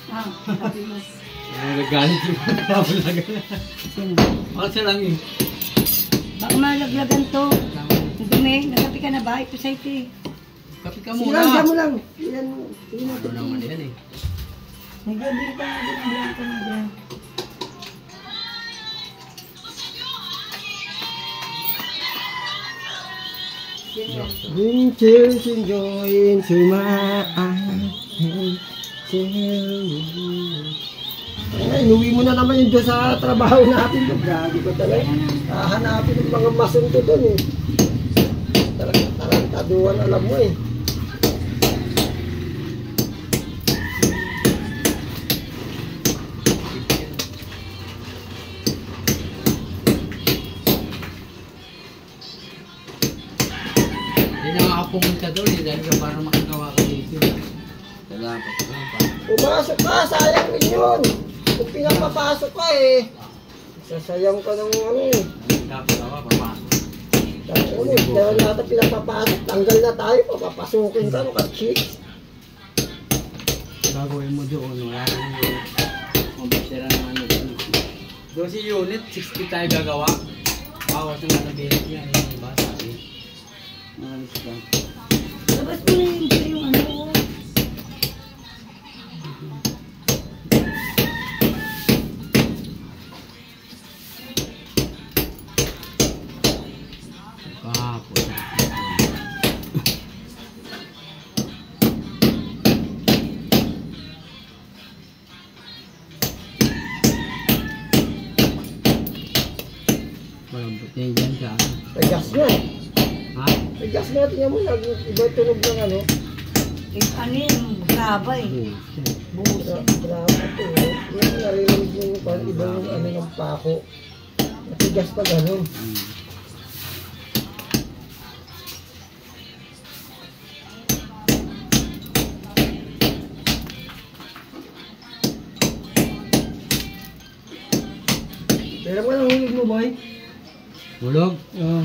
sabi mo. Nagagalit yung nabulagan. Kasi lang eh. Baka malaglagan to. Ang dumi, nagabi ka na ba? Ito sa ito eh. Kapi ka Sige muna. lang, siya mo lang. Ilan mo. Sige na. Ano naman yan eh. Nagabili ka na din ang blanco na dyan. Bring tears and joy into my eyes. Ay, inuwi mo na naman yung Diyos sa trabaho natin. Grabe ko talaga. Hahanapin ng mga masunto doon eh. Talagang tarantaduan, alam mo eh. Hindi na ako pumunta doon eh. Dahil para makagawa ko dito. Salamat. Pumasok ka, sayang rin yun. Kung pinapapasok ka eh. Sasayang ka ng ano eh. Dapat ako, papasok. Ano eh, dahil natin pinapapasok. Tanggal na tayo, papapasukin ka, maka-chicks. Gagawin mo doon. Wala naman yun. Mabasira naman yun. Doon si unit, 60 tayo gagawa. Bawas na natabihin niya. Yung iba sabi. Mahalis ka. Labas mo na yung ano. Kahapon. Malambot na yan ka. Pagas na eh. Ha? Pagas na, tingnan mo, iba tunog ng ano. Ano yun, graba eh. Buset. Grabe ito eh. Yung narinig mo yung parang iba yung ano ng pako. Matigas pa gano'n. Pero mo ang hulog mo, boy? Hulog? Oo.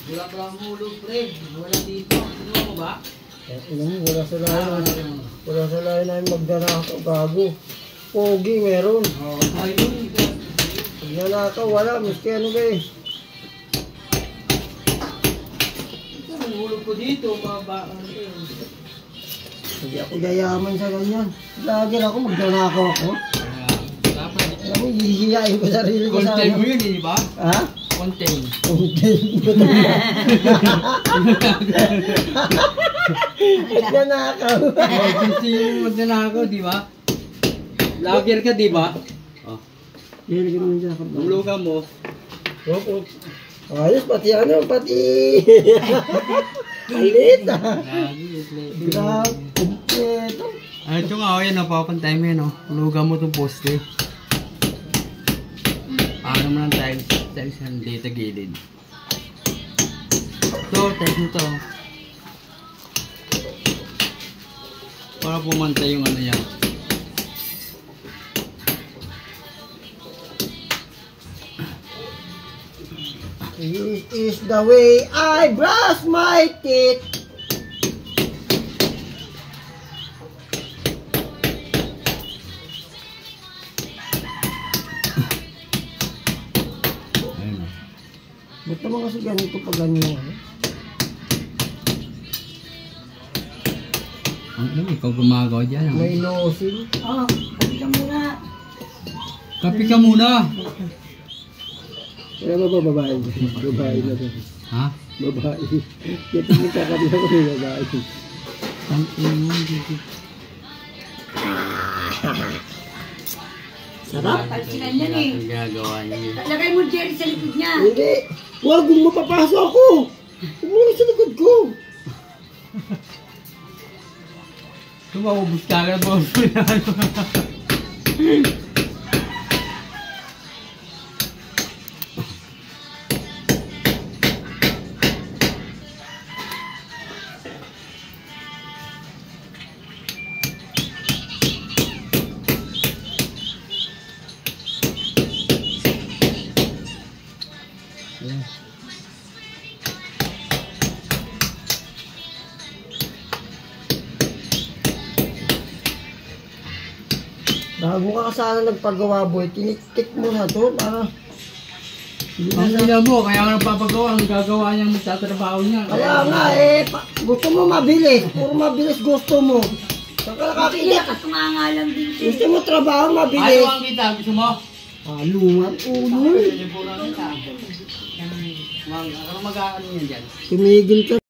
Wala pa lang hulog, pre. Wala dito. Ano mo ba? Alam mo, wala sa layo namin magdanakaw, gago. Pogi meron. Oo. Ayun. Magdanakaw, wala. Miski ano ba eh. Ito, ang hulog ko dito. Ano yun? Hindi ako yayaman sa ganyan. Lagyan ako, magdanakaw ako. Dapat. Alam mo, hihiyain ko sarili ko sa Content ano. mo yun, di ba? Ha? Content. Magdanakaw. Gusto yung magnanakaw, di ba? Lager ka, di ba? Oh. Yan, ganun dyan ako. Hulugan mo. Opo. Ayos, pati ano, pati. Alit ah. Grabe, kompleto. Ah, ito nga, oh, yan, napapantay mo yan, oh. Hulugan mo itong poste. Paano mo ng tiles ng data gilid. Ito, tiles mo to. Para pumantay yung ano yan. This is the way I brush my teeth. Ayun, oh. Ba't naman kasi ganito pag ganyan? Ano, ikaw gumagawa dyan, oh. May nosin. Oh, kapi ka muna. Kapi ka muna! Wala ba babae? Babae na ba? Ha? Babae. Kaya pag nagkakabi ako may babae. Ang ino, dito. Sarap. Palsinan yan eh. Ang gagawa niya. Lagay mo Jerry sa likod niya. Hindi. Huwag kung mapapasok ako. Huwag mo sa likod ko. Tumawabos ka agad ba? Ayan. Bago ka sana nagpagawa boy, tinik-tik mo na to para hindi Ang na sila mo, kaya ka nagpapagawa, ang gagawa niyang magtatrabaho niya. Kaya nga gusto mo mabilis, puro mabilis gusto mo. Saan ka nakakita? Katungangalang din siya. Gusto mo trabaho mabilis. Ayaw ang kita, gusto mo? Palungan ulo. Puro kita. Ano mag-aano yan dyan? Tumigil ka